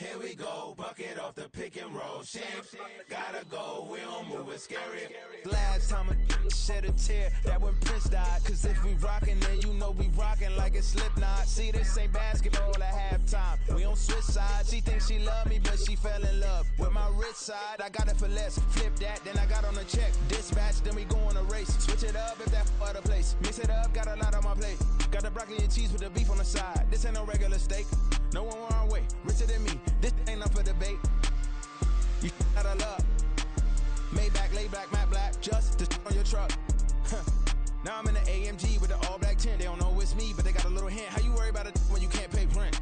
Here we go, bucket off the pick and roll. Shit, gotta go, we don't move it scary. Last time a shed a tear, that when Prince died. Cause if we rockin', then you know we rockin' like a Slipknot. See, this ain't basketball at halftime. We on switch sides. She thinks she love me, but she fell in love with my rich side. I got it for less. Flip that, then I got on a check. Dispatch, then we go on a race. Switch it up if that other place. Mix it up, got a lot on my plate. Got the broccoli and cheese with the beef on the side. This ain't no regular steak. No one wrong way, richer than me. This ain't up for debate. You out of luck. Maybach, lay back, matte black, just to on your truck. Now I'm in the AMG with the all black tint. They don't know it's me, but they got a little hint. How you worry about it when you can't pay rent?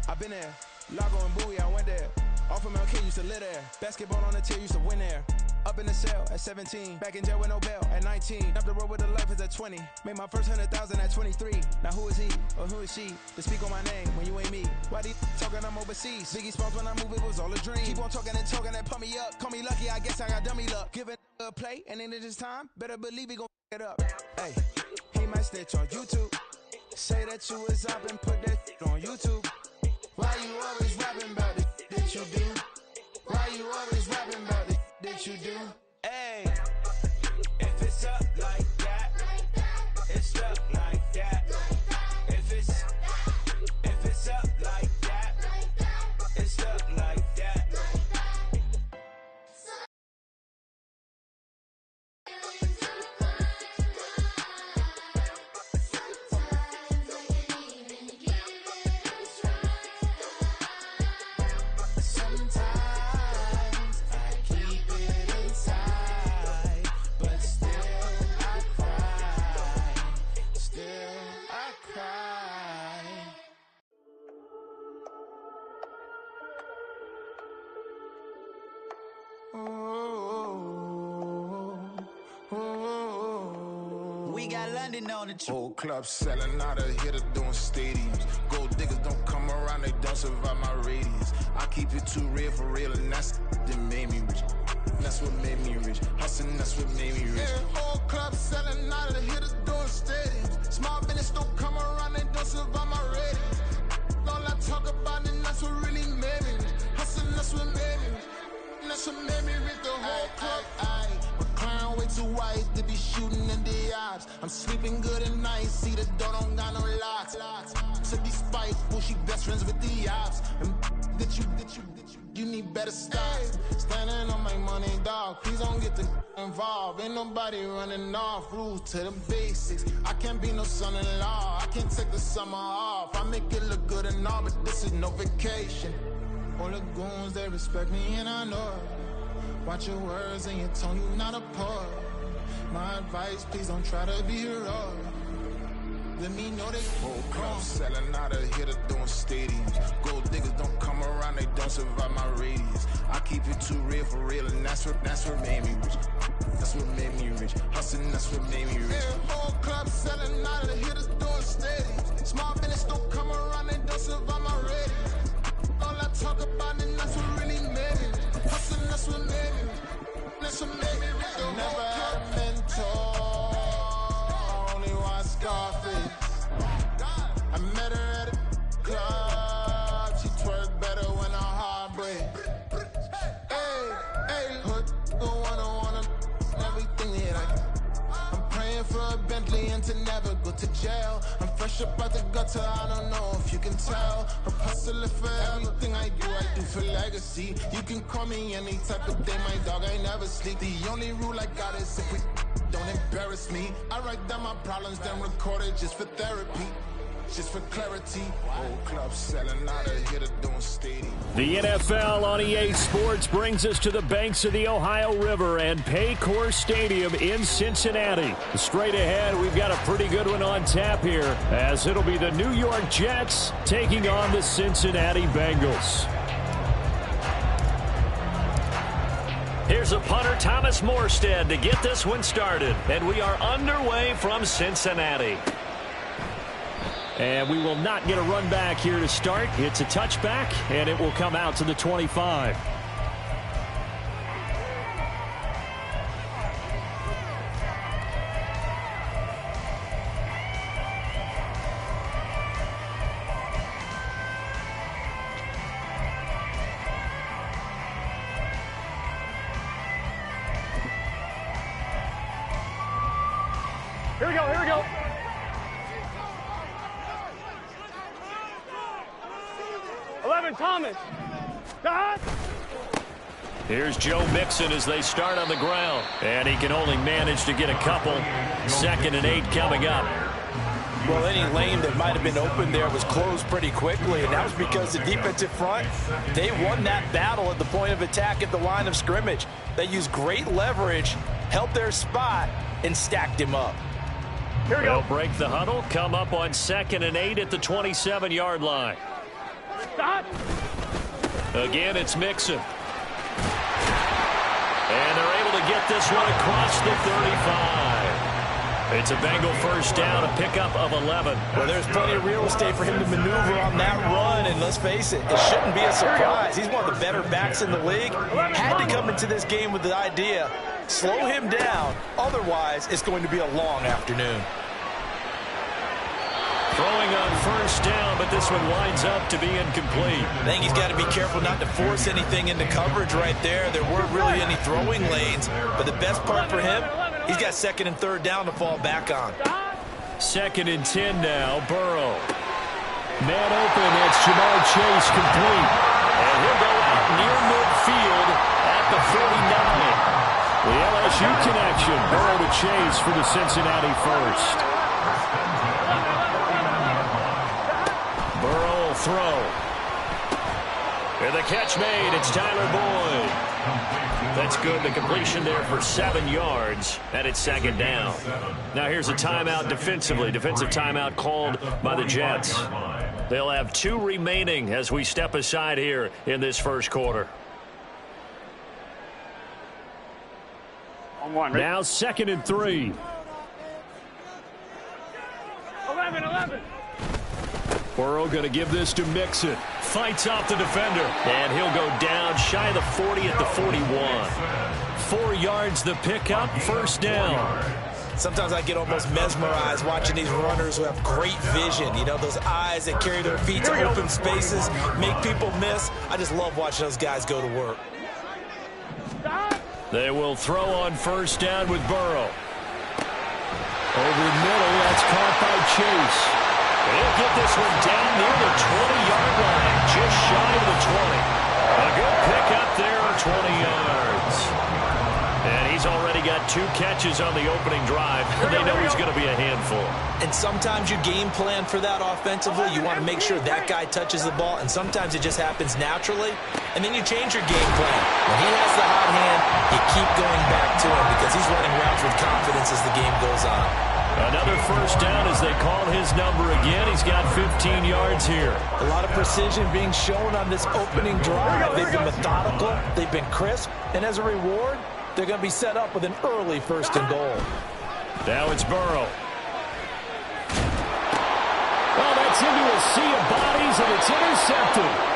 I've been there. Lago and Bowie, I went there. Off of MLK, used to live there. Basketball on the tier, used to win there. Up in the cell at 17. Back in jail with no bail at 19. Up the road with the life is at 20. Made my first 100,000 at 23. Now who is he or who is she to speak on my name when you ain't me? Why they talking I'm overseas? Biggie Smalls when I move, it was all a dream. Keep on talking and pump me up. Call me lucky, I guess I got dummy luck. Give it a play and then it's time. Better believe he gon' it up. Hey, he might snitch on YouTube. Say that you was up and put that on YouTube. Why you always rapping about it that you do? Why you always rapping about it that you do? Hey, if it's up like that, it's up like that. If it's up like that, it's up like that. We got London on the trip. Whole club selling out of hitter doing stadiums. Gold diggers don't come around, they don't survive my radius. I keep it too real for real, and that's that made me rich. That's what made me rich. Hustling, that's what made me rich. Yeah, whole club selling out of hitters doing stadiums. Small business don't come around, they don't survive my radius. All I talk about, and that's what really made me rich. Hustling, that's what made me rich. That's what made me rich. The whole club. McLaren way too wide to be shooting in the odds. I'm sleeping good at night, see the door don't got no locks. To be spiteful, she best friends with the ops. And you need better stop. Standing on my money, dog. Please don't get the involved. Ain't nobody running off. Rules to the basics. I can't be no son-in-law. I can't take the summer off. I make it look good and all, but this is no vacation. All the goons, they respect me and I know it. Watch your words and your tone, you not a poet. My advice, please don't try to be heroic. Let me know they whole club selling out of hitter doing stadiums. Gold diggers don't come around, they don't survive my radius. I keep it too real for real, and that's what made me rich. That's what made me rich. Hustling, that's what made me rich. Yeah, whole club selling out of hitters doing stadiums. Small business don't come around, they don't survive my radius. All I talk about, and that's what really made me rich. Hustling, that's what made me rich. That's what made me rich. Never had a mentor, only one Scarface. I met her at a club, she twerk better when her heart breaks. Hey, hood, wanna everything that I can. I'm praying for a Bentley and to never go to jail. I'm fresh up out the gutter, I don't know if you can tell. I'm hustling for everything I do for legacy. You can call me any type of day, my dog, I never sleep. The only rule I got is if we don't embarrass me. I write down my problems, then record it just for therapy. Just for clarity, whole club selling out of hitter doing stadium. The NFL on EA Sports brings us to the banks of the Ohio River and Paycor Stadium in Cincinnati. Straight ahead, we've got a pretty good one on tap here, as it'll be the New York Jets taking on the Cincinnati Bengals. Here's a punter, Thomas Morstead, to get this one started. And we are underway from Cincinnati. And we will not get a run back here to start. It's a touchback, and it will come out to the 25. Here we go, here we go. Thomas. Dot. Here's Joe Mixon as they start on the ground. And he can only manage to get a couple. 2nd and 8 coming up. Well, any lane that might have been open there was closed pretty quickly, and that was because the defensive front, they won that battle at the point of attack at the line of scrimmage. They used great leverage, held their spot, and stacked him up. Here we go. They'll break the huddle, come up on 2nd and 8 at the 27-yard line. Stop. Again, it's Mixon. And they're able to get this one across the 35. It's a Bengal first down, a pickup of 11. Well, there's plenty of real estate for him to maneuver on that run, and let's face it, it shouldn't be a surprise. He's one of the better backs in the league. Had to come into this game with the idea, slow him down, otherwise it's going to be a long afternoon. Throwing on first down, but this one winds up to be incomplete. I think he's got to be careful not to force anything into coverage right there. There weren't really any throwing lanes, but the best part for him, he's got 2nd and 3rd down to fall back on. 2nd and 10 now, Burrow. Man open, that's Jamar Chase complete. And he'll go out near midfield at the 49. The LSU connection, Burrow to Chase for the Cincinnati first. Burrow will throw. And the catch made, it's Tyler Boyd. That's good, the completion there for 7 yards, and it's 2nd down. Now here's a timeout defensively. Defensive timeout called by the Jets. They'll have 2 remaining as we step aside here in this first quarter. Now 2nd and 3. 11. Burrow going to give this to Mixon. Fights off the defender. And he'll go down shy of the 40 at the 41. 4 yards the pickup, first down. Sometimes I get almost mesmerized watching these runners who have great vision. You know, those eyes that carry their feet to open spaces, make people miss. I just love watching those guys go to work. They will throw on first down with Burrow. Over the middle, that's caught by Chase. He'll get this one down near the 20-yard line, just shy of the 20. A good pickup there, 20 yards. And he's already got 2 catches on the opening drive. They know he's going to be a handful. And sometimes you game plan for that offensively. You want to make sure that guy touches the ball, and sometimes it just happens naturally. And then you change your game plan. When he has the hot hand, you keep going back to him because he's running routes with confidence as the game goes on. Another first down as they call his number again. He's got 15 yards here. A lot of precision being shown on this opening drive. They've been methodical. They've been crisp. And as a reward, they're going to be set up with an early 1st and goal. Now it's Burrow. Well, that's into a sea of bodies, and it's intercepted.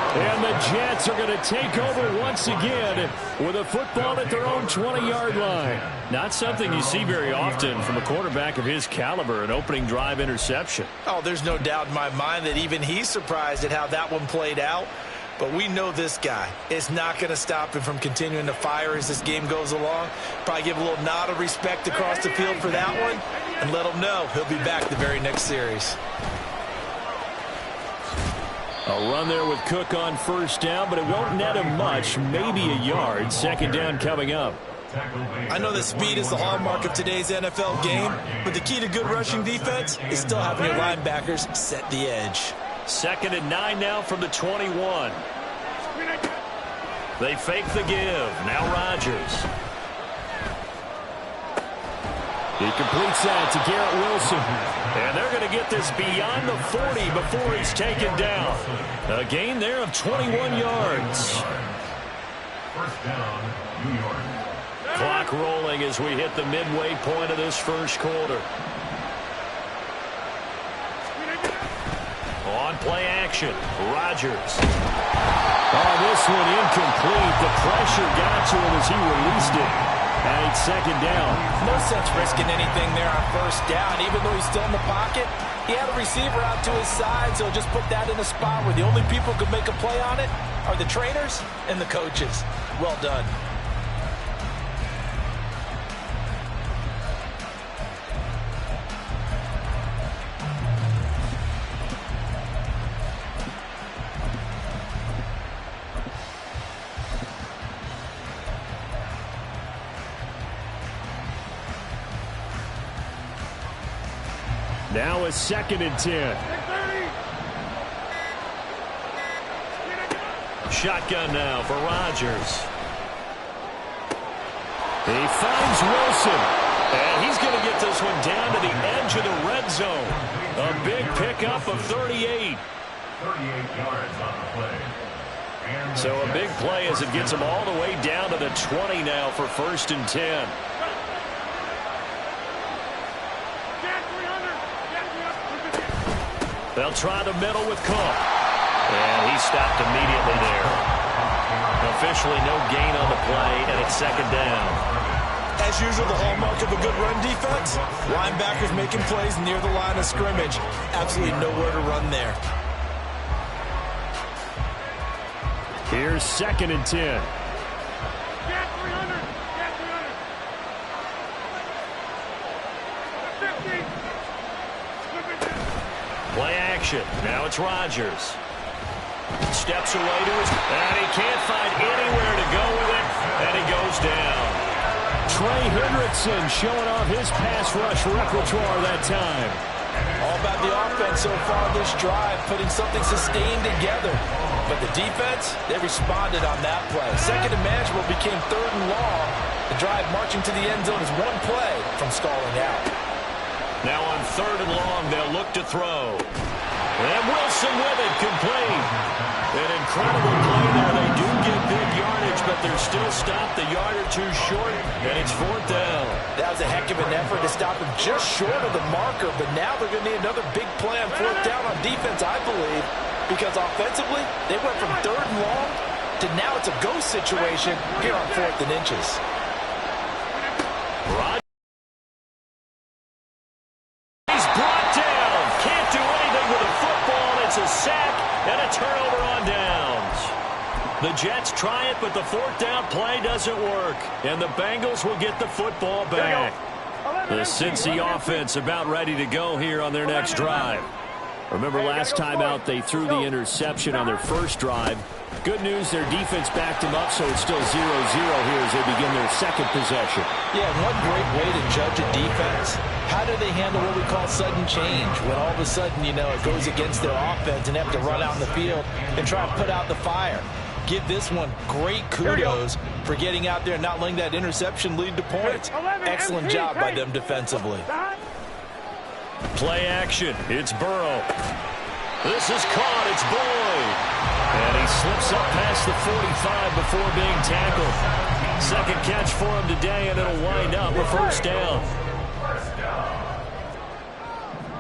And the Jets are going to take over once again with a football at their own 20-yard line. Not something you see very often from a quarterback of his caliber, an opening drive interception. Oh, there's no doubt in my mind that even he's surprised at how that one played out. But we know this guy is not going to stop him from continuing to fire as this game goes along. Probably give a little nod of respect across the field for that one and let him know he'll be back the very next series. A run there with Cook on first down, but it won't net him much, maybe a yard. 2nd down coming up. I know that speed is the hallmark of today's NFL game, but the key to good rushing defense is still having your linebackers set the edge. 2nd and 9 now from the 21. They fake the give. Now Rodgers. He completes that to Garrett Wilson. And they're going to get this beyond the 40 before he's taken down. A gain there of 21 yards. First down, New York. Clock rolling as we hit the midway point of this first quarter. On play action, Rodgers. Oh, this one incomplete. The pressure got to him as he released it. And it's 2nd down. No sense risking anything there on first down. Even though he's still in the pocket, he had a receiver out to his side, so just put that in a spot where the only people who could make a play on it are the trainers and the coaches. Well done. Now a 2nd and 10. Shotgun now for Rodgers. He finds Wilson. And he's going to get this one down to the edge of the red zone. A big pickup of 38. 38 yards on the play. So a big play as it gets him all the way down to the 20 now for 1st and 10. They'll try the middle with Cook. And he stopped immediately there. Officially no gain on the play, and it's 2nd down. As usual, the hallmark of a good run defense, linebackers making plays near the line of scrimmage. Absolutely nowhere to run there. Here's 2nd and 10. Play action. Now it's Rodgers. Steps away to his... And he can't find anywhere to go with it. And he goes down. Trey Hendrickson showing off his pass rush repertoire that time. All about the offense so far this drive, putting something sustained together. But the defense, they responded on that play. 2nd and manageable became 3rd and long. The drive marching to the end zone is one play from stalling out. Now on 3rd and long, they'll look to throw. And Wilson with it, complete. An incredible play there. They do get big yardage, but they're still stopped a yard or two short, and it's 4th down. That was a heck of an effort to stop him just short of the marker, but now they're going to need another big play on 4th down on defense, I believe, because offensively, they went from 3rd and long to now it's a go situation here on 4th and inches. He's brought down. Can't do anything with a football. It's a sack and a turnover on downs. The Jets try it, but the 4th down play doesn't work. And the Bengals will get the football back. The Cincy offense about ready to go here on their next drive. Remember last time out they threw the interception on their first drive. Good news, their defense backed them up, so it's still 0-0 here as they begin their 2nd possession. Yeah, and one great way to judge a defense. How do they handle what we call sudden change? When all of a sudden, you know, it goes against their offense and they have to run out in the field and try and put out the fire. Give this one great kudos for getting out there and not letting that interception lead to points. Excellent job by them defensively. Play action. It's Burrow. This is caught. It's Boyd. And he slips up past the 45 before being tackled. 2nd catch for him today, and it'll wind up a 1st down.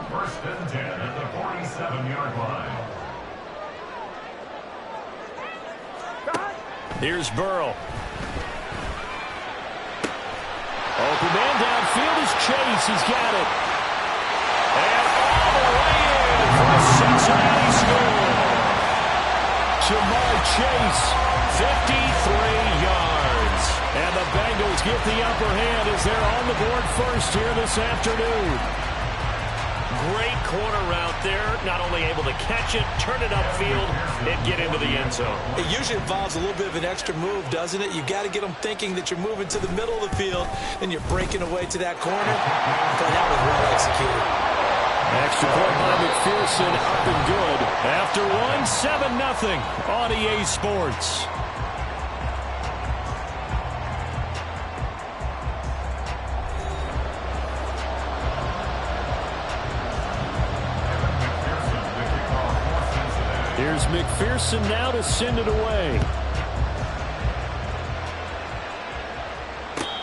1st and 10 at the 47-yard line. Here's Burrow. Open man downfield is Chase. He's got it. And all the way in for a Cincinnati score. Jamar Chase, 53 yards. And the Bengals get the upper hand as they're on the board first here this afternoon. Great corner route there. Not only able to catch it, turn it upfield, and get into the end zone. It usually involves a little bit of an extra move, doesn't it? You got to get them thinking that you're moving to the middle of the field and you're breaking away to that corner. But that was well executed. Extra point by McPherson, up and good. After one, 7-0 on EA Sports. Here's McPherson now to send it away.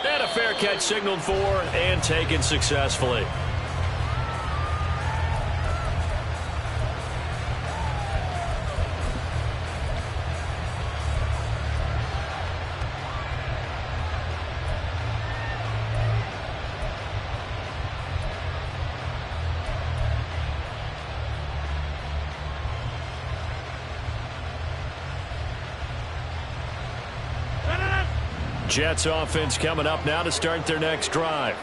And a fair catch signaled for and taken successfully. Jets offense coming up now to start their next drive.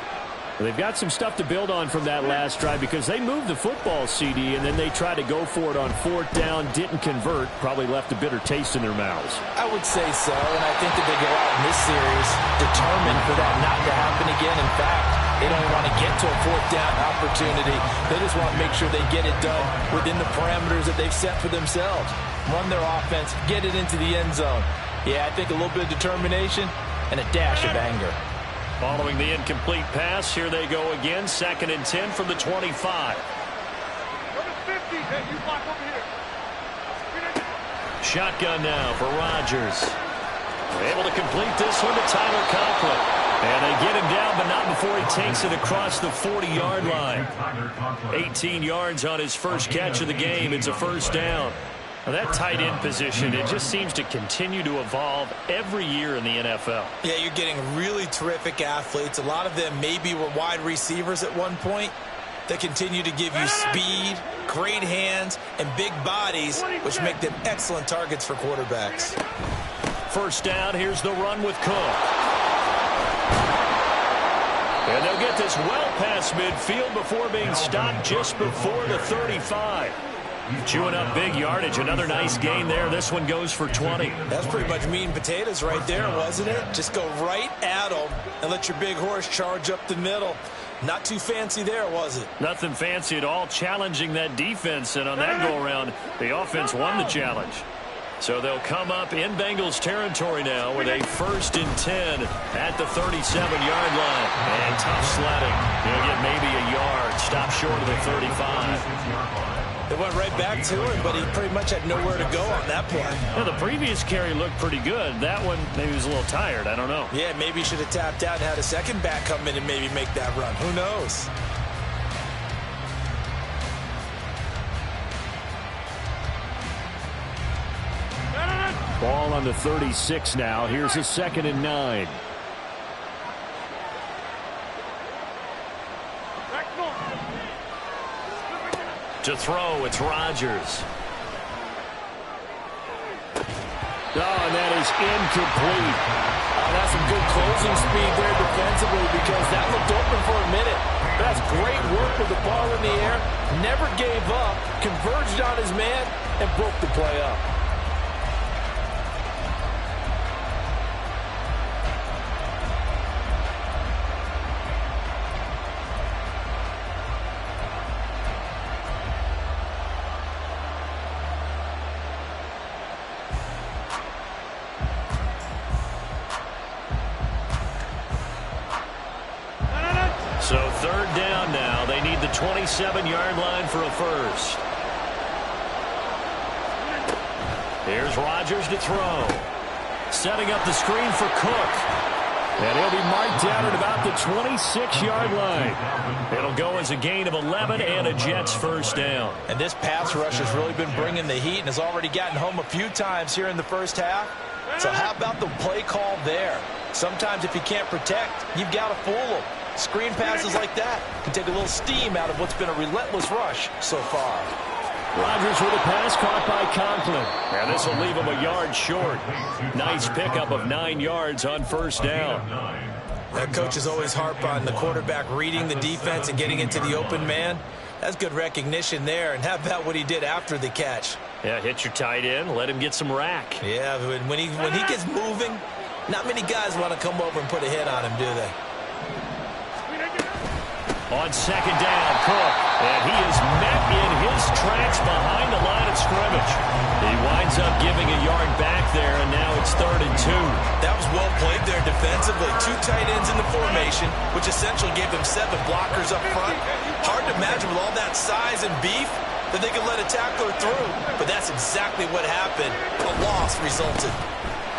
They've got some stuff to build on from that last drive because they moved the football, CD, and then they tried to go for it on 4th down, didn't convert, probably left a bitter taste in their mouths. I would say so, and I think that they go out in this series determined for that not to happen again. In fact, They don't want to get to a fourth down opportunity. They just want to make sure they get it done within the parameters that they've set for themselves. Run their offense, get it into the end zone. Yeah, I think a little bit of determination and a dash of anger. Following the incomplete pass, here they go again. 2nd and 10 from the 25. Number 50, hey, you block over here. Shotgun now for Rodgers. Able to complete this one to Tyler Conklin. And they get him down, but not before he takes it across the 40-yard line. 18 yards on his first catch of the game. It's a first down. Now that tight end position, it just seems to continue to evolve every year in the NFL. Yeah, you're getting really terrific athletes. A lot of them maybe were wide receivers at one point. They continue to give you speed, great hands, and big bodies, which make them excellent targets for quarterbacks. First down, here's the run with Cook. And they'll get this well past midfield before being stopped just before the 35. Chewing up big yardage. Another nice gain there. This one goes for 20. That's pretty much meat and potatoes right there, wasn't it? Just go right at them and let your big horse charge up the middle. Not too fancy there, was it? Nothing fancy at all. Challenging that defense, and on that go-around, the offense won the challenge. So they'll come up in Bengals territory now with a 1st and 10 at the 37-yard line. And tough sledding. He'll get maybe a yard. Stop short of the 35. They went right back to him, but he pretty much had nowhere to go on that play. Well, the previous carry looked pretty good. That one, maybe he was a little tired. I don't know. Yeah, maybe he should have tapped out and had a second back come in and maybe make that run. Who knows? Ball on the 36 now. Here's a 2nd and 9. To throw, it's Rodgers. Oh, and that is incomplete. That's some good closing speed there defensively because that looked open for a minute. That's great work with the ball in the air. Never gave up, converged on his man, and broke the play up. So 3rd down now. They need the 27-yard line for a first. Here's Rodgers to throw. Setting up the screen for Cook. And he'll be marked down at about the 26-yard line. It'll go as a gain of 11 and a Jets first down. And this pass rush has really been bringing the heat and has already gotten home a few times here in the first half. So how about the play call there? Sometimes if you can't protect, you've got to fool them. Screen passes like that can take a little steam out of what's been a relentless rush so far. Rodgers with a pass caught by Conklin. And this will leave him a yard short. Nice pickup of 9 yards on first down. That coach is always harp on the quarterback reading the defense and getting into the open man. That's good recognition there. And how about what he did after the catch? Yeah, hit your tight end, let him get some rack. Yeah, when he gets moving, not many guys want to come over and put a hit on him, do they? On 2nd down, Cook. And he is met in his tracks behind the line of scrimmage. He winds up giving a yard back there, and now it's 3rd and 2. That was well played there defensively. 2 tight ends in the formation, which essentially gave them 7 blockers up front. Hard to imagine with all that size and beef that they could let a tackler through. But that's exactly what happened. A loss resulted.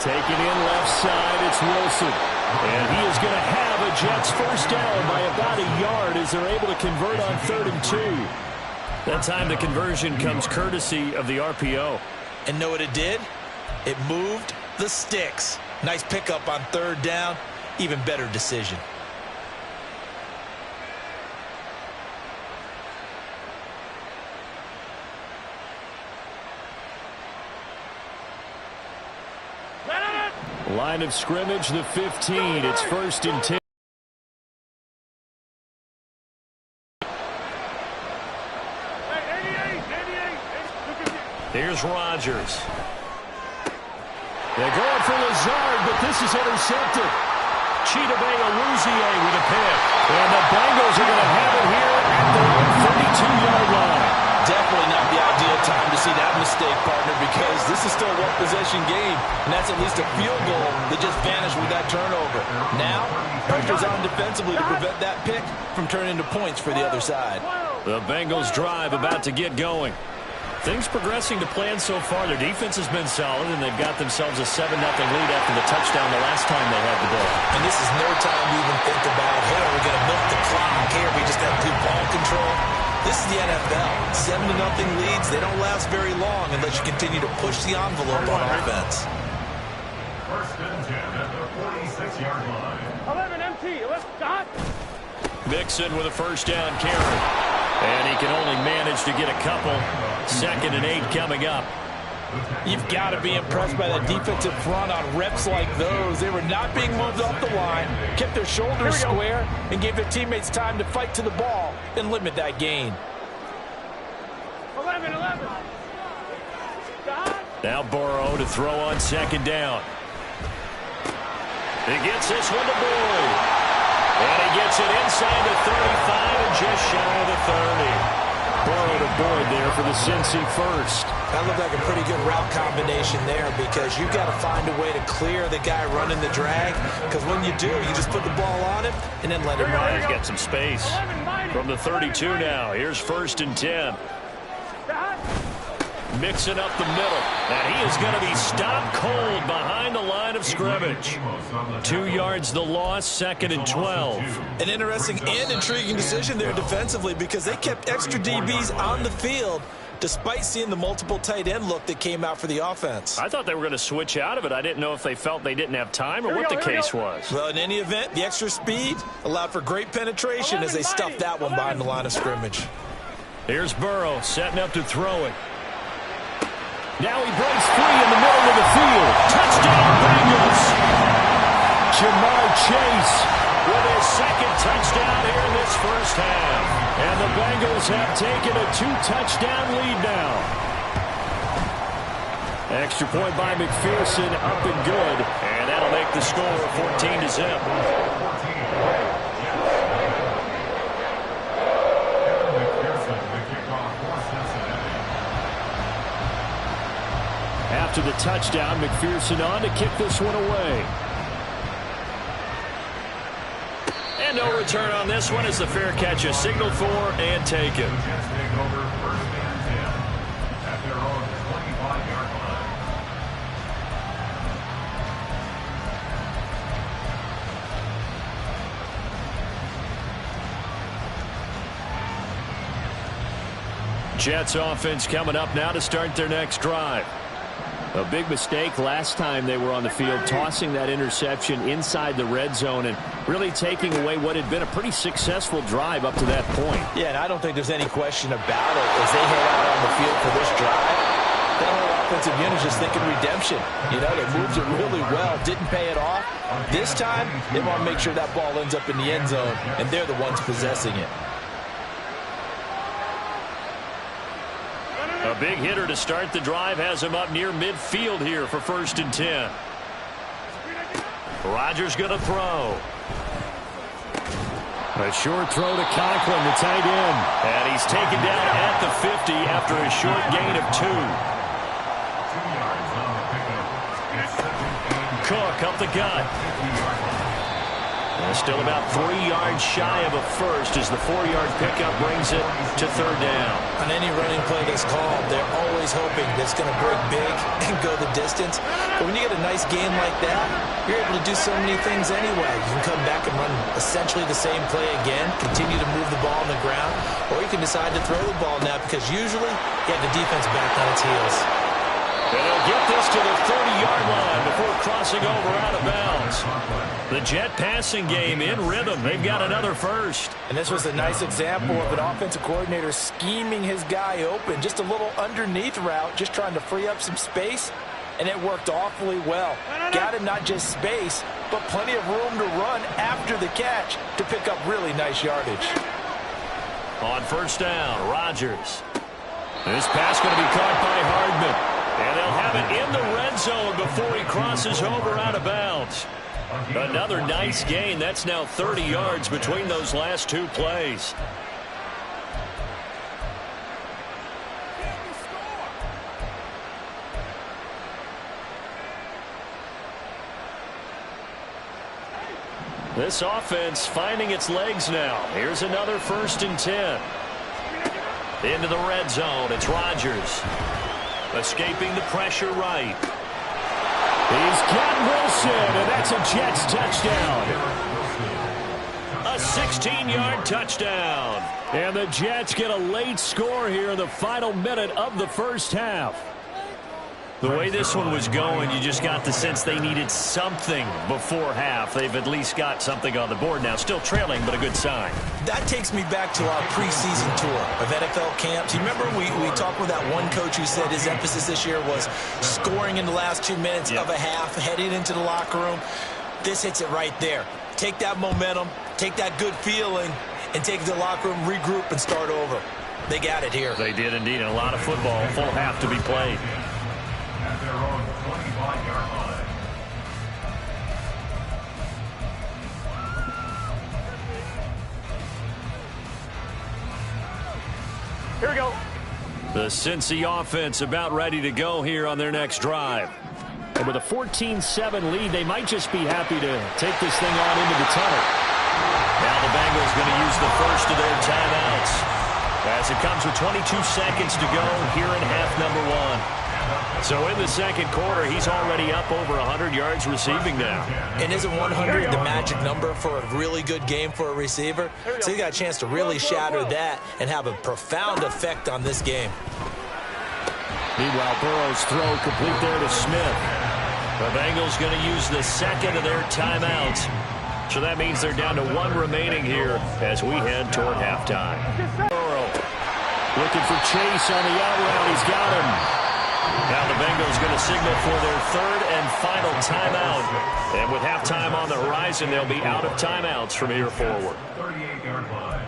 Taking in left side, it's Wilson. And he is going to have a Jets first down by about a yard as they're able to convert on 3rd and 2. That time the conversion comes courtesy of the RPO. And know what it did? It moved the sticks. Nice pickup on 3rd down. Even better decision. Line of scrimmage, the 15. It's 1st and 10. Here's Rodgers. They're going for Lazard, but this is intercepted. Chidobe Awuzie with a pick. And the Bengals are going to have it here at their own 32-yard line. Definitely not the ideal time to see that mistake, partner, because this is still a one-possession game, and that's at least a field goal that just vanished with that turnover. Now, pressure's on defensively to prevent that pick from turning into points for the other side. The Bengals drive about to get going. Things progressing to plan so far. Their defense has been solid, and they've got themselves a 7-0 lead after the touchdown the last time they had the ball. And this is no time to even think about, hey, are we going to milk the clock here? We just have good ball control. This is the NFL. 7-0 leads, they don't last very long unless you continue to push the envelope on offense. First and 10 at the 46-yard line. 11 MT, let's stop. Mixon with a first down carry. And he can only manage to get a couple. 2nd and 8 coming up. You've got to be impressed by that defensive front on reps like those. They were not being moved off the line, kept their shoulders square, and gave their teammates time to fight to the ball and limit that gain. 11. Now Burrow to throw on 2nd down. He gets this one to Boyd. And he gets it inside the 35 and just shy of the 30. Burrow to Boyd there for the Cincy first. That looked like a pretty good route combination there because you've got to find a way to clear the guy running the drag, because when you do, you just put the ball on him and then let him run. He's got some space. From the 32 now, here's 1st and 10. Mixing up the middle, and he is going to be stopped cold behind the line of scrimmage. 2 yards the loss, 2nd and 12. An interesting and intriguing decision there defensively because they kept extra DBs on the field despite seeing the multiple tight end look that came out for the offense. I thought they were going to switch out of it. I didn't know if they felt they didn't have time or what the case was. Well, in any event, the extra speed allowed for great penetration as they stuffed that one behind the line of scrimmage. Here's Burrow setting up to throw it. Now he breaks free in the middle of the field. Touchdown, Bengals. Jamar Chase with his 2nd touchdown here in this first half. And the Bengals have taken a 2-touchdown lead now. Extra point by McPherson, up and good. And that'll make the score 14-0. After the touchdown, McPherson on to kick this one away. And no return on this one as the fair catch is signaled for and taken. Jets offense coming up now to start their next drive. A big mistake last time they were on the field, tossing that interception inside the red zone and really taking away what had been a pretty successful drive up to that point. Yeah, and I don't think there's any question about it as they head out on the field for this drive. That whole offensive unit is just thinking redemption. You know, they moved it really well, didn't pay it off. This time, they want to make sure that ball ends up in the end zone, and they're the ones possessing it. A big hitter to start the drive has him up near midfield here for 1st and 10. Rodgers going to throw. A short throw to Conklin, the tight end. And he's taken down at the 50 after a short gain of 2. Cook up the gut. Still about 3 yards shy of a first as the 4-yard pickup brings it to 3rd down. On any running play that's called, they're always hoping that it's going to break big and go the distance. But when you get a nice gain like that, you're able to do so many things anyway. You can come back and run essentially the same play again, continue to move the ball on the ground, or you can decide to throw the ball now because usually you have the defense back on its heels. And they'll get this to the 30-yard line before crossing over out of bounds. The Jet passing game in rhythm. They've got another first. And this was a nice example of an offensive coordinator scheming his guy open. Just a little underneath route, just trying to free up some space, and it worked awfully well. Got him not just space, but plenty of room to run after the catch to pick up really nice yardage. On 1st down, Rodgers. This pass going to be caught by Hardman. And they'll have it in the red zone before he crosses over out of bounds. Another nice gain. That's now 30 yards between those last two plays. This offense finding its legs now. Here's another 1st and 10. Into the red zone. It's Rodgers. Escaping the pressure right. He's got Wilson, and that's a Jets touchdown. A 16-yard touchdown. And the Jets get a late score here in the final minute of the first half. The way this one was going, you just got the sense they needed something before half. They've at least got something on the board now. Still trailing, but a good sign. That takes me back to our preseason tour of NFL camps. You remember we talked with that one coach who said his emphasis this year was scoring in the last 2 minutes of a half, heading into the locker room. This hits it right there. Take that momentum, take that good feeling, and take it to the locker room, regroup, and start over. They got it here. They did indeed, and a lot of football, full half to be played. At their own 25-yard line. Here we go. The Cincy offense about ready to go here on their next drive. And with a 14-7 lead, they might just be happy to take this thing on into the tunnel. Now the Bengals going to use the first of their timeouts as it comes with 22 seconds to go here in half number 1. So in the second quarter, he's already up over 100 yards receiving now. And isn't 100 the magic number for a really good game for a receiver? So he got a chance to really shatter that and have a profound effect on this game. Meanwhile, Burrow's throw complete there to Smith. The Bengals going to use the second of their timeouts. So that means they're down to 1 remaining here as we head toward halftime. Burrow looking for Chase on the out route. He's got him. Now the Bengals going to signal for their 3rd and final timeout. And with halftime on the horizon, they'll be out of timeouts from here forward. 38-yard line.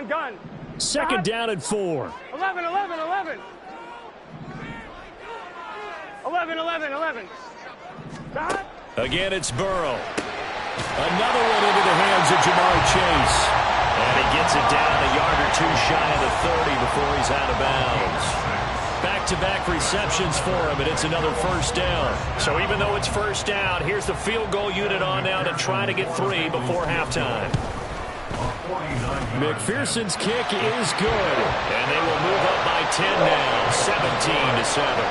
Gun. Second down and 4. 11. 11. Stop. Again, it's Burrow. Another one into the hands of Jamar Chase. And he gets it down a yard or 2 shy of the 30 before he's out of bounds. Back-to-back receptions for him, and it's another first down. So even though it's first down, here's the field goal unit on now to try to get 3 before halftime. McPherson's kick is good, and they will move up by 10 now, 17-7.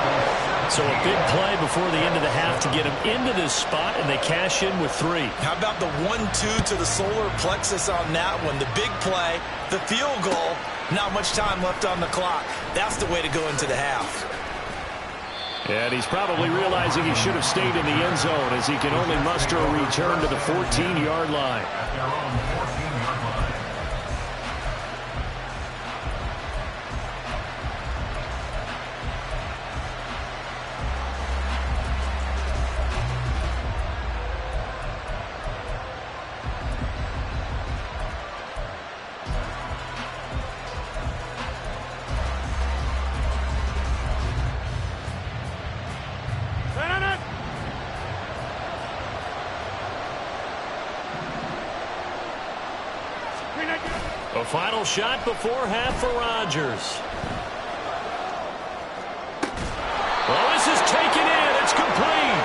So a big play before the end of the half to get them into this spot, and they cash in with 3. How about the 1-2 to the solar plexus on that one? The big play, the field goal, not much time left on the clock. That's the way to go into the half. And he's probably realizing he should have stayed in the end zone as he can only muster a return to the 14-yard line. A final shot before half for Rodgers. Well, this is taken in. It's complete.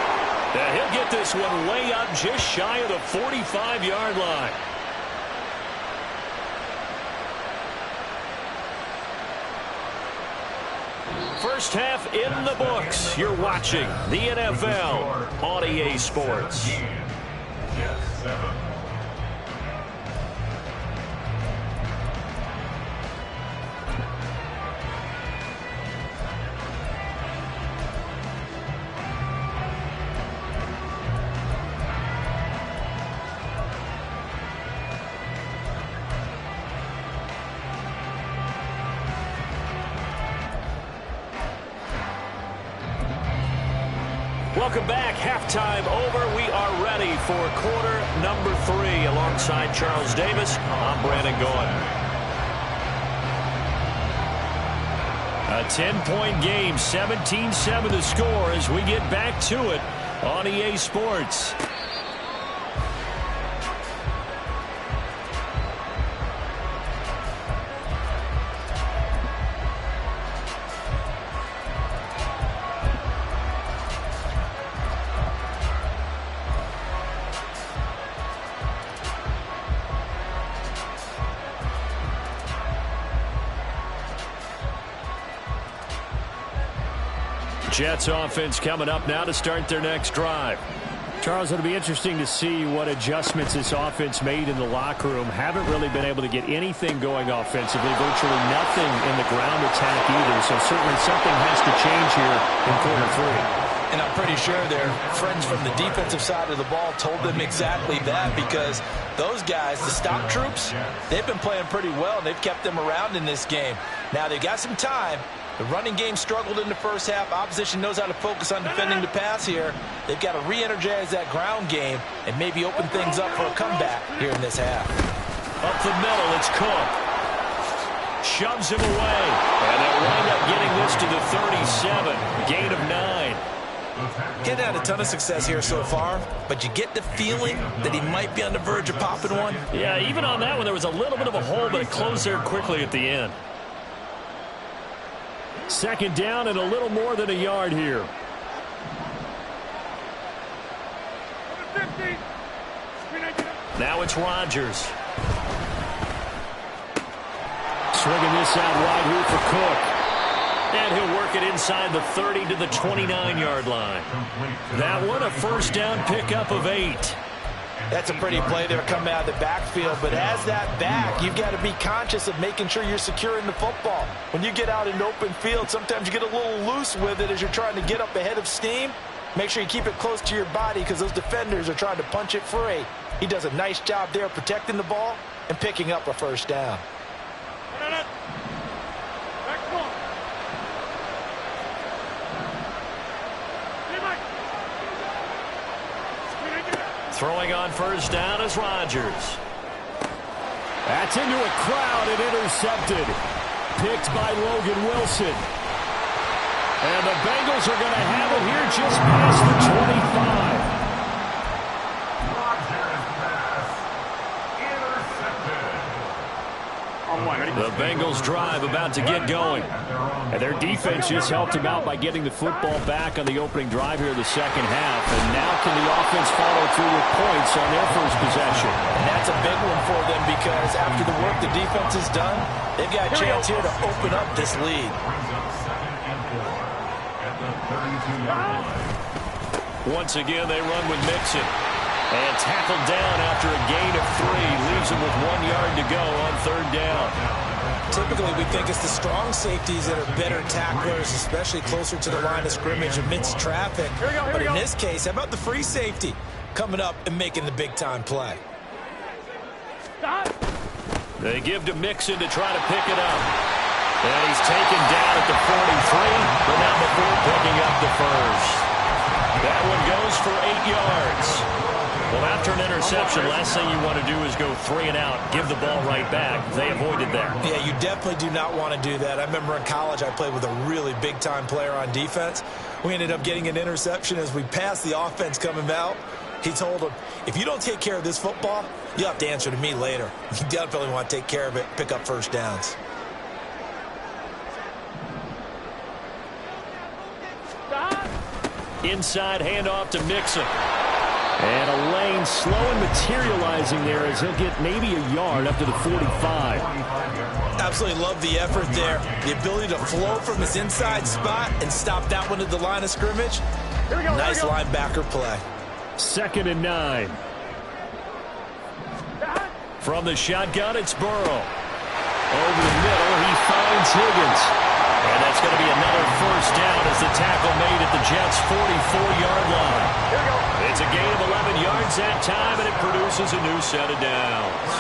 And he'll get this one way up just shy of the 45-yard line. First half in the books. You're watching the NFL on EA Sports. Yes, 7. Welcome back. Halftime over. We are ready for quarter number 3. Alongside Charles Davis, I'm Brandon Gaughan. A 10-point game, 17-7 the score as we get back to it on EA Sports. Jets offense coming up now to start their next drive. Charles, it'll be interesting to see what adjustments this offense made in the locker room. Haven't really been able to get anything going offensively, virtually nothing in the ground attack either, so certainly something has to change here in quarter 3. And I'm pretty sure their friends from the defensive side of the ball told them exactly that, because those guys, the stock troops, they've been playing pretty well, and they've kept them around in this game. Now, they've got some time. The running game struggled in the first half. Opposition knows how to focus on defending the pass here. They've got to re-energize that ground game and maybe open things up for a comeback here in this half. Up the middle, it's Cook. Shoves him away. And they'll wind up getting this to the 37. Gain of 9. Getting had a ton of success here so far, but you get the feeling that he might be on the verge of popping one. Yeah, even on that one, there was a little bit of a hole, but it closed there quickly at the end. Second down and a little more than a yard here. Now it's Rodgers. Swinging this out wide here for Cook. And he'll work it inside the 30 to the 29-yard line. That one a first down pickup of 8. That's a pretty play there coming out of the backfield, but as that back, you've got to be conscious of making sure you're securing the football. When you get out in open field, sometimes you get a little loose with it as you're trying to get up ahead of steam. Make sure you keep it close to your body because those defenders are trying to punch it free. He does a nice job there protecting the ball and picking up a first down. Throwing on first down is Rodgers. That's into a crowd and intercepted. Picked by Logan Wilson. And the Bengals are going to have it here just past the 25. The Bengals drive about to get going. And their defense just helped them out by getting the football back on the opening drive here in the second half. And now can the offense follow through with points on their first possession? And that's a big one for them because after the work the defense has done, they've got a chance here to open up this lead. Once again, they run with Mixon. And tackled down after a gain of 3. Leaves him with 1 yard to go on third down. Typically, we think it's the strong safeties that are better tacklers, especially closer to the line of scrimmage amidst traffic. But in this case, how about the free safety coming up and making the big-time play? They give to Mixon to try to pick it up. And he's taken down at the 43, but not before picking up the first. That one goes for 8 yards. Well, after an interception, last thing you want to do is go 3 and out, give the ball right back. They avoided that. Yeah, you definitely do not want to do that. I remember in college I played with a really big-time player on defense. We ended up getting an interception as we passed the offense coming out. He told him, if you don't take care of this football, you'll have to answer to me later. You definitely want to take care of it, pick up first downs. Inside handoff to Mixon. And a lane slow and materializing there as he'll get maybe a yard up to the 45. Absolutely love the effort there. The ability to flow from his inside spot and stop that one at the line of scrimmage. Nice linebacker play. 2nd and 9. From the shotgun, it's Burrow. Over the middle, he finds Higgins. And that's going to be another first down as the tackle made at the Jets' 44-yard line. It's a gain of 11 yards that time, and it produces a new set of downs.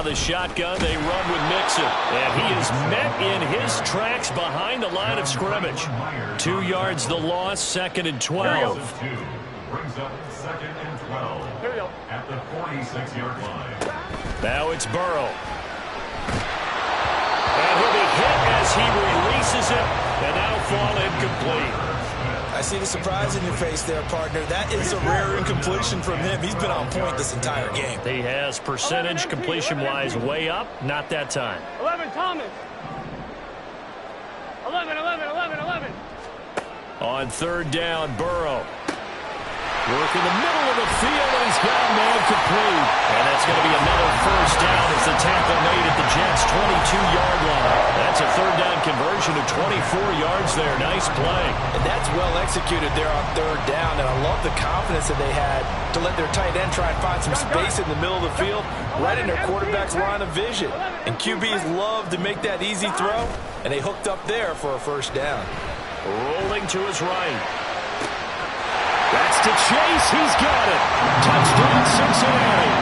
the shotgun. They run with Mixon. And he is met in his tracks behind the line of scrimmage. 2 yards the loss, 2nd and 12. Brings up 2nd and 12 at the 46-yard line. Now it's Burrow. And he'll be hit as he releases it, and that'll fall incomplete. I see the surprise in your face there, partner. That is a rare incompletion from him. He's been on point this entire game. He has percentage completion-wise way up, not that time. 11, Thomas. 11. On 3rd down, Burrow. Work in the middle of the field, and he's got a man complete. And that's going to be another 1st down as the tackle made at the Jets' 22-yard line. That's a 3rd down conversion of 24 yards there. Nice play. And that's well executed there on 3rd down. And I love the confidence that they had to let their tight end try and find some space in the middle of the field, right in their quarterback's line of vision. And QBs love to make that easy throw, and they hooked up there for a 1st down. Rolling to his right. That's to Chase. He's got it. Touchdown, Cincinnati.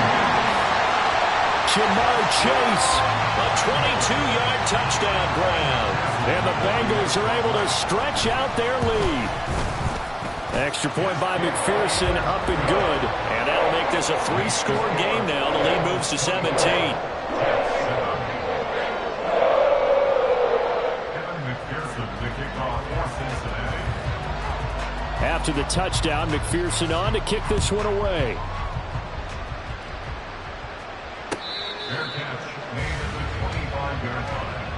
Jamar Chase, a 22-yard touchdown grab. And the Bengals are able to stretch out their lead. Extra point by McPherson, up and good. And that'll make this a 3-score game now. The lead moves to 17. After the touchdown, McPherson on to kick this one away. Fair catch made at the 25-yard line.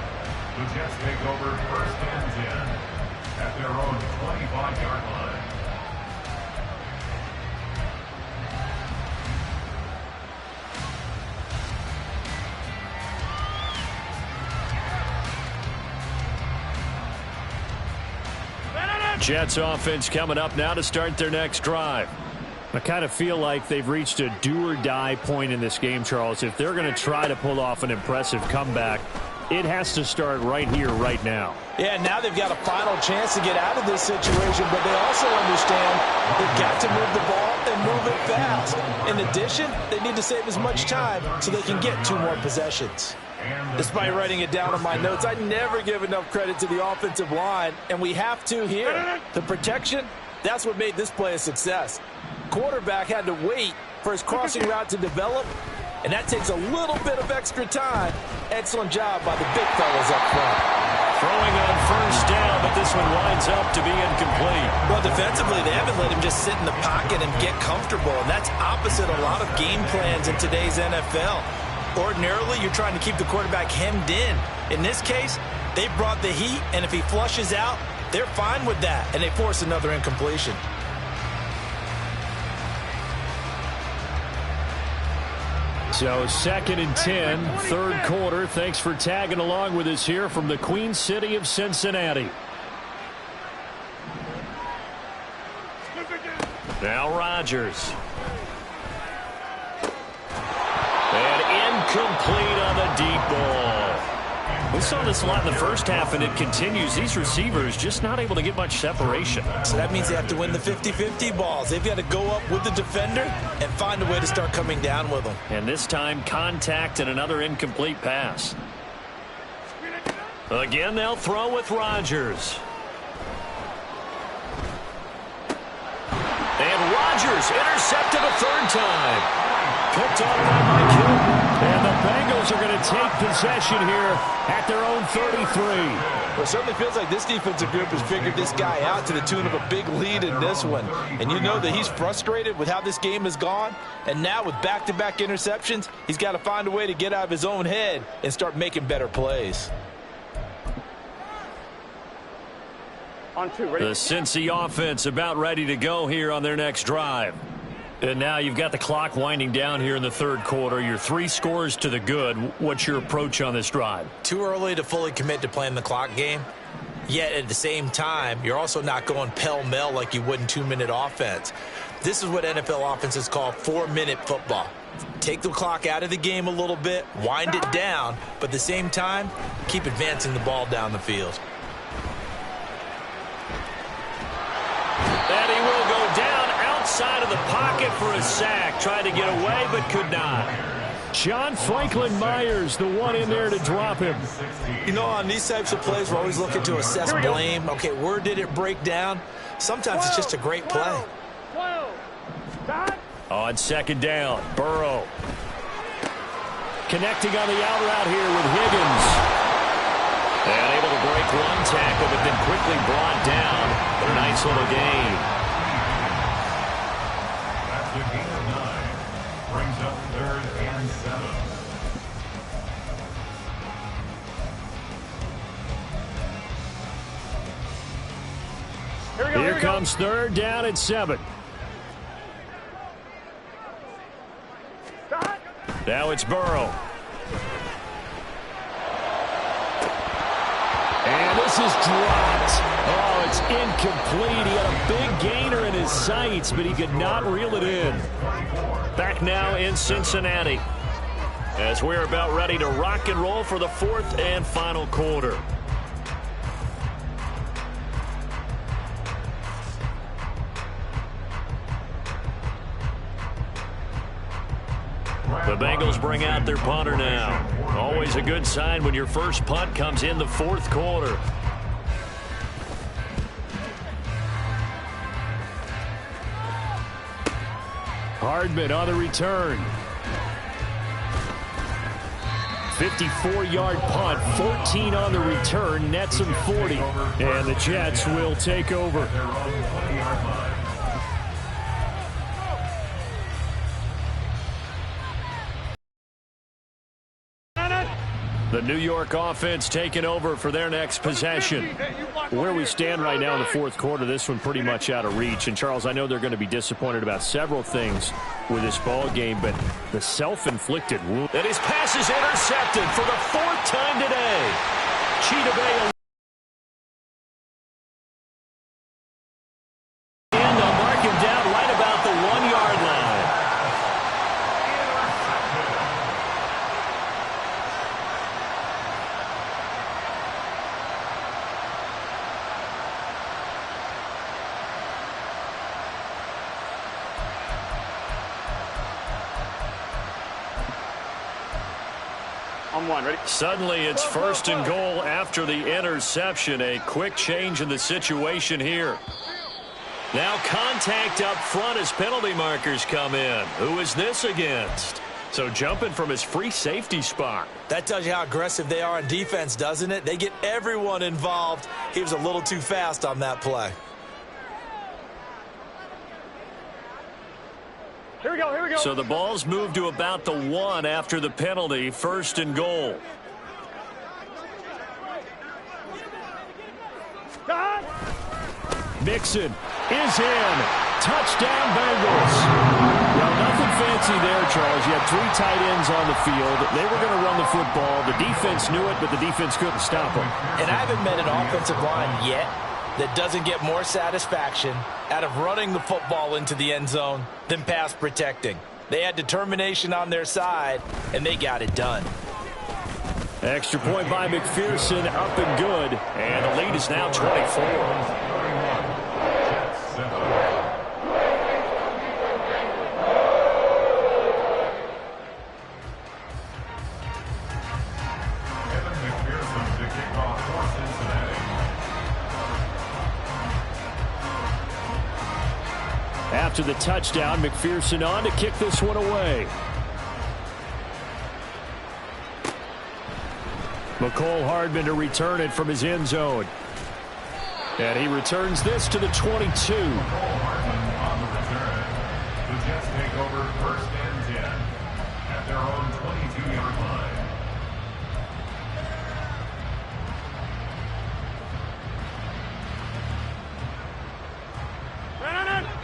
The Jets take over 1st and 10 at their own 25-yard line. Jets offense coming up now to start their next drive. I kind of feel like they've reached a do-or-die point in this game, Charles. If they're going to try to pull off an impressive comeback, it has to start right here, right now. Yeah, now they've got a final chance to get out of this situation, but they also understand they've got to move the ball and move it fast. In addition, they need to save as much time so they can get 2 more possessions. Despite writing it down on my notes, I never give enough credit to the offensive line, and we have to here. The protection, that's what made this play a success. Quarterback had to wait for his crossing route to develop, and that takes a little bit of extra time. Excellent job by the big fellas up front. Throwing on 1st down, but this one winds up to be incomplete. Well, defensively, they haven't let him just sit in the pocket and get comfortable, and that's opposite a lot of game plans in today's NFL. Ordinarily, you're trying to keep the quarterback hemmed in. In this case, they brought the heat, and if he flushes out, they're fine with that, and they force another incompletion. So 2nd and 10, 3rd quarter. Thanks for tagging along with us here from the Queen City of Cincinnati. Now Rodgers. And incomplete on the deep ball. We saw this a lot in the first half, and it continues. These receivers just not able to get much separation. So that means they have to win the 50-50 balls. They've got to go up with the defender and find a way to start coming down with them. And this time, contact and another incomplete pass. Again, they'll throw with Rodgers. And Rodgers intercepted a 3rd time. Picked on by Mike Hill. And the Bengals are going to take possession here at their own 33. Well, it certainly feels like this defensive group has figured this guy out to the tune of a big lead in this one. And you know that he's frustrated with how this game has gone. And now with back-to-back interceptions, he's got to find a way to get out of his own head and start making better plays. On 2, ready? The Cincy offense about ready to go here on their next drive. And now you've got the clock winding down here in the 3rd quarter. You're 3 scores to the good. What's your approach on this drive? Too early to fully commit to playing the clock game. Yet at the same time, you're also not going pell-mell like you would in 2-minute offense. This is what NFL offenses call 4-minute football. Take the clock out of the game a little bit, wind it down, but at the same time, keep advancing the ball down the field. And he will go down outside of the pocket for a sack. Tried to get away, but could not. John Franklin Myers, the one in there to drop him. You know, on these types of plays, we're always looking to assess blame. Okay, where did it break down? Sometimes it's just a great play. On second down, Burrow. Connecting on the out route here with Higgins. And able to break one tackle, but then quickly brought down. But a nice little gain. That's a gain of 9. Brings up 3rd and 7. Here comes 3rd down and 7. Now it's Burrow. And this is dropped. Oh, it's incomplete. He had a big gainer in his sights, but he could not reel it in. Back now in Cincinnati, as we're about ready to rock and roll for the 4th and final quarter. The Bengals bring out their punter now. Always a good sign when your first punt comes in the 4th quarter. Hardman on the return. 54-yard punt, 14 on the return, nets him 40. And the Jets will take over. The New York offense taking over for their next possession. Where we stand right now in the 4th quarter, this one pretty much out of reach. And, Charles, I know they're going to be disappointed about several things with this ball game, but the self-inflicted wound. And his pass is intercepted for the 4th time today. Cheetah Bay. And they'll mark him down right about the 1-yard line. Ready? Suddenly it's 1st and goal after the interception. A quick change in the situation here. Now contact up front as penalty markers come in. Who is this against? So jumping from his free safety spot. That tells you how aggressive they are on defense, doesn't it? They get everyone involved. He was a little too fast on that play. Here we go, here we go. So the ball's moved to about the 1 after the penalty. 1st and goal. Mixon is in. Touchdown, Bengals. Well, nothing fancy there, Charles. You had 3 tight ends on the field. They were going to run the football. The defense knew it, but the defense couldn't stop them. And I haven't met an offensive line yet that doesn't get more satisfaction out of running the football into the end zone than pass protecting. They had determination on their side, and they got it done. Extra point by McPherson, up and good. And the lead is now 24. After the touchdown, McPherson on to kick this one away. McCole Hardman to return it from his end zone. And he returns this to the 22. Hardman on the return. The Jets take over 1st and 10 at their own 22-yard line.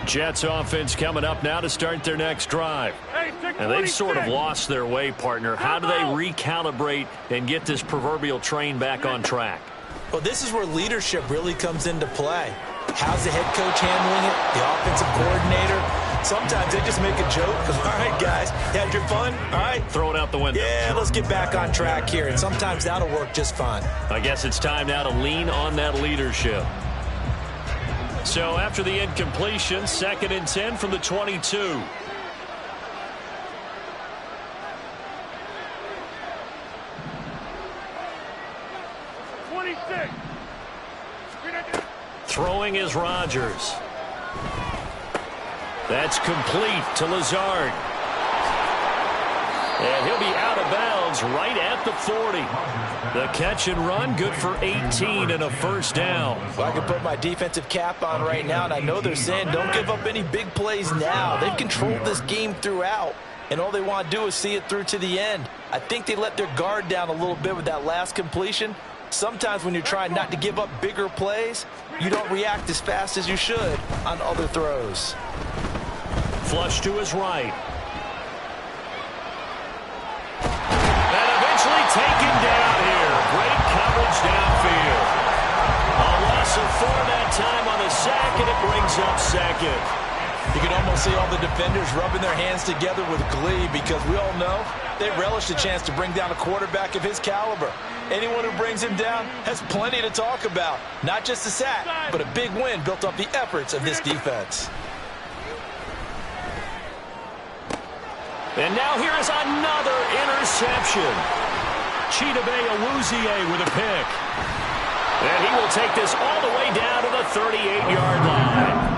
Jets offense coming up now to start their next drive. And they've sort of lost their way, partner. How do they recalibrate and get this proverbial train back on track? Well, this is where leadership really comes into play. How's the head coach handling it? The offensive coordinator? Sometimes they just make a joke. All right, guys, you had your fun? All right. Throw it out the window. Yeah, let's get back on track here. And sometimes that'll work just fine. I guess it's time now to lean on that leadership. So after the incompletion, 2nd and 10 from the 22. Throwing is Rodgers. That's complete to Lazard. And he'll be out of bounds right at the 40. The catch and run, good for 18 and a first down. Well, I can put my defensive cap on right now, and I know they're saying don't give up any big plays now. They've controlled this game throughout, and all they want to do is see it through to the end. I think they let their guard down a little bit with that last completion. Sometimes when you're trying not to give up bigger plays, you don't react as fast as you should on other throws. Flush to his right. And eventually taken down here. Great coverage downfield. A loss of 4 that time on the sack, and it brings up second. You can almost see all the defenders rubbing their hands together with glee because we all know they relish the chance to bring down a quarterback of his caliber. Anyone who brings him down has plenty to talk about. Not just a sack, but a big win built off the efforts of this defense. And now here is another interception. Chidobe Awuzie with a pick. And he will take this all the way down to the 38-yard line.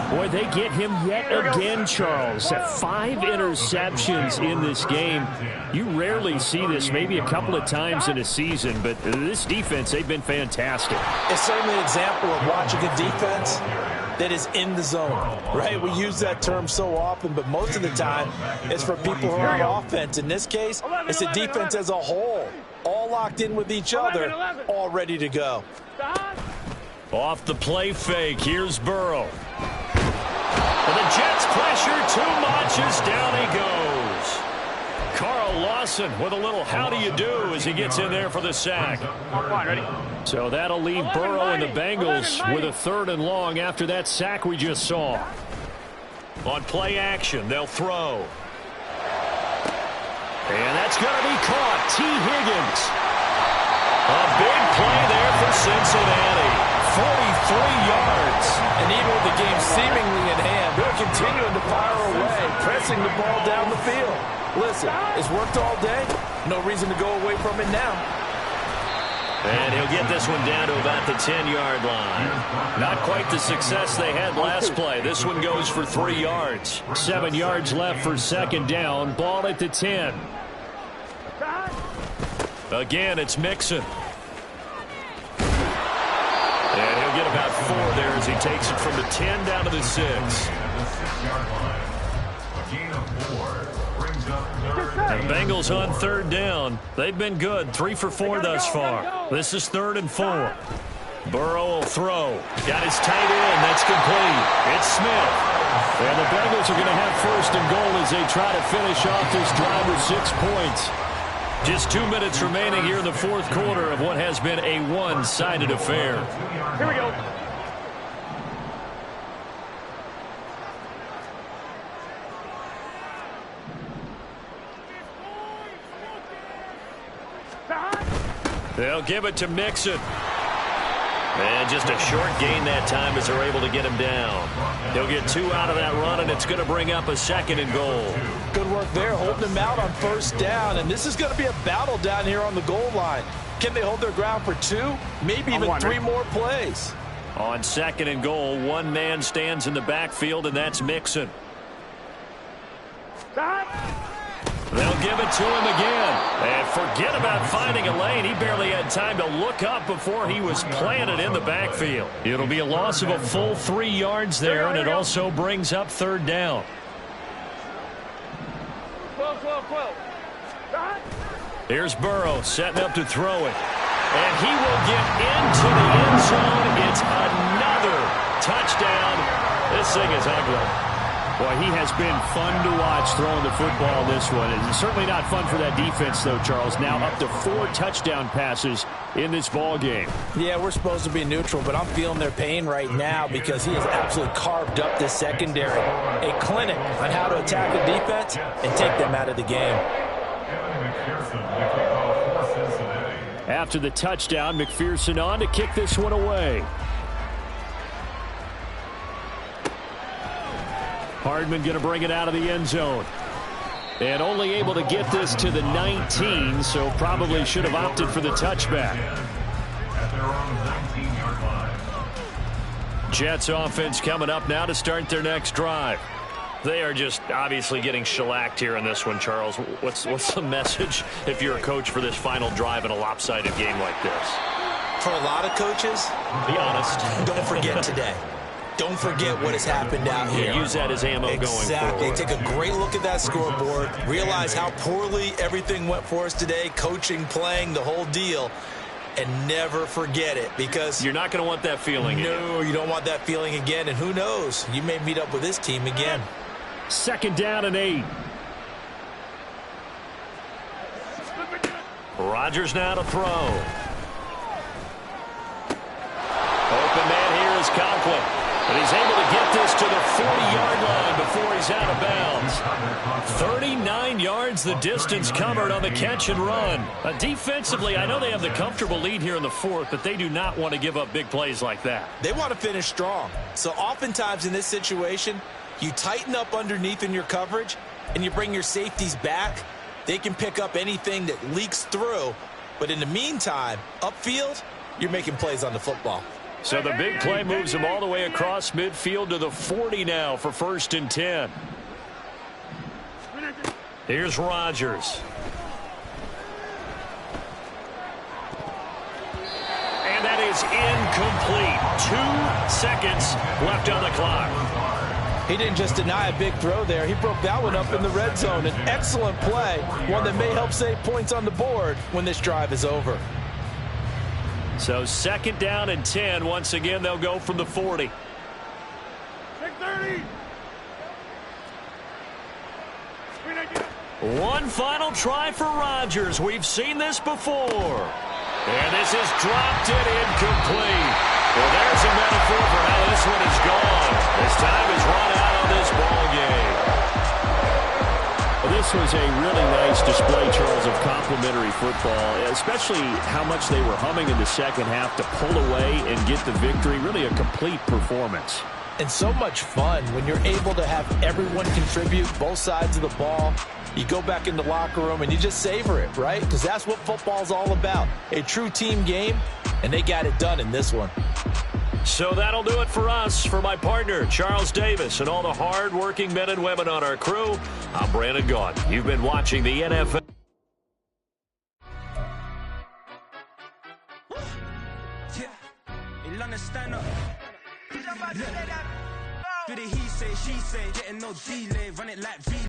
Boy, they get him yet again, Charles. 5 interceptions in this game. You rarely see this, maybe a couple of times in a season, but this defense, they've been fantastic. It's certainly an example of watching a defense that is in the zone, right? We use that term so often, but most of the time it's for people who are on offense. In this case, it's a defense as a whole, all locked in with each other, all ready to go. Off the play fake, here's Burrow. And the Jets pressure too much as down he goes. Carl Lawson with a little how do you do as he gets in there for the sack. So that'll leave Burrow and the Bengals with a 3rd and long after that sack we just saw. On play action, they'll throw. And that's going to be caught. T. Higgins. A big play there for Cincinnati. 43 yards. And even with the game seemingly in hand, they're continuing to fire away, pressing the ball down the field. Listen, it's worked all day. No reason to go away from it now. And he'll get this one down to about the 10-yard line. Not quite the success they had last play. This one goes for 3 yards. 7 yards left for 2nd down. Ball at the 10. Again, it's Mixon. And he'll get about 4 there as he takes it from the 10 down to the 6. The Bengals on 3rd down. They've been good. 3 for 4 thus far. This is 3rd and 4. Burrow will throw. Got his tight end. That's complete. It's Smith. And the Bengals are going to have 1st and goal as they try to finish off this drive with 6 points. Just 2 minutes remaining here in the 4th quarter of what has been a one-sided affair. Here we go. They'll give it to Mixon. And just a short gain that time as they're able to get him down. He'll get 2 out of that run, and it's going to bring up a 2nd and goal. Good work there, holding him out on 1st down. And this is going to be a battle down here on the goal line. Can they hold their ground for 2, maybe even 3 more plays? On 2nd and goal, 1 man stands in the backfield, and that's Mixon. They'll give it to him again. And forget about finding a lane. He barely had time to look up before he was planted in the backfield. It'll be a loss of a full 3 yards there, and it also brings up 3rd down. 12. Here's Burrow setting up to throw it. And he will get into the end zone. It's another touchdown. This thing is ugly. Boy, he has been fun to watch throwing the football this one. It's certainly not fun for that defense, though, Charles. Now up to 4 touchdown passes in this ball game. Yeah, we're supposed to be neutral, but I'm feeling their pain right now because he has absolutely carved up this secondary. A clinic on how to attack a defense and take them out of the game. After the touchdown, McPherson on to kick this one away. Hardman going to bring it out of the end zone. And only able to get this to the 19, so probably should have opted for the touchback. their own 19-yard line. Jets offense coming up now to start their next drive. They are just obviously getting shellacked here in this one, Charles. What's the message if you're a coach for this final drive in a lopsided game like this? For a lot of coaches, be honest. Don't forget today. Don't forget what has happened out here. Use that as ammo going forward. Exactly. Take a great look at that scoreboard. Realize how poorly everything went for us today. Coaching, playing, the whole deal. And never forget it, because you're not going to want that feeling again. No, you don't want that feeling again. And who knows? You may meet up with this team again. 2nd down and 8. Rodgers now to throw. Open man here is Conklin. But he's able to get this to the 40-yard line before he's out of bounds. 39 yards the distance covered on the catch and run. Defensively, I know they have the comfortable lead here in the 4th, but they do not want to give up big plays like that. They want to finish strong. So oftentimes in this situation, you tighten up underneath in your coverage, and you bring your safeties back. They can pick up anything that leaks through. But in the meantime, upfield, you're making plays on the football. So the big play moves them all the way across midfield to the 40 now for 1st and 10. Here's Rodgers. And that is incomplete. 2 seconds left on the clock. He didn't just deny a big throw there. He broke that one up in the red zone. An excellent play, one that may help save points on the board when this drive is over. So 2nd down and 10. Once again, they'll go from the 40. 30. One final try for Rodgers. We've seen this before. And this is dropped and incomplete. Well, there's a metaphor for how this one is gone. As time is run out on this ball game. This was a really nice display, Charles, of complimentary football, especially how much they were humming in the second half to pull away and get the victory. Really a complete performance. And so much fun when you're able to have everyone contribute, both sides of the ball. You go back in the locker room and you just savor it, right? Because that's what football's all about. A true team game, and they got it done in this one. So that'll do it for us. For my partner, Charles Davis, and all the hard-working men and women on our crew, I'm Brandon Gaughan. You've been watching the NFL. Do the he say, she say, getting no delay, run it like V.